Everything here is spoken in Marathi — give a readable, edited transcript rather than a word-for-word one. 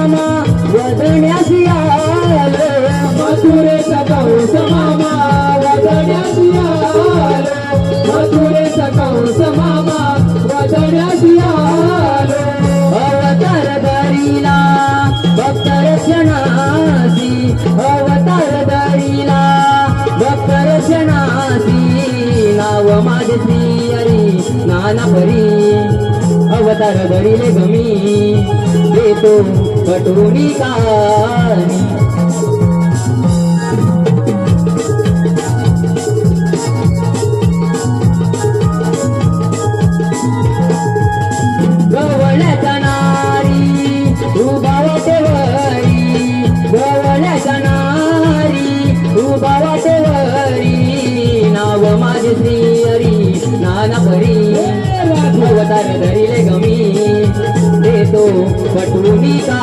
मामा वदण्यास आलो, मथुरेचा कंस मामा वदण्यास आलो, मथुरेचा कंस मामा वदण्यास आलो. अवतार धरिला भक्त रक्षणासी, अवतार धरिला भक्त रक्षणासी, नाव माझे श्री हरी नाना परी. अवतार धरिले गमी देतो कटुनी कानी. गवळ्याच्या नारी उभा वाटेवरी, गवळ्याच्या नारी उभा वाटेवरी, नाव माझे श्री हरी नाना परी. अवतार धरिले गमी देतो पटुनी का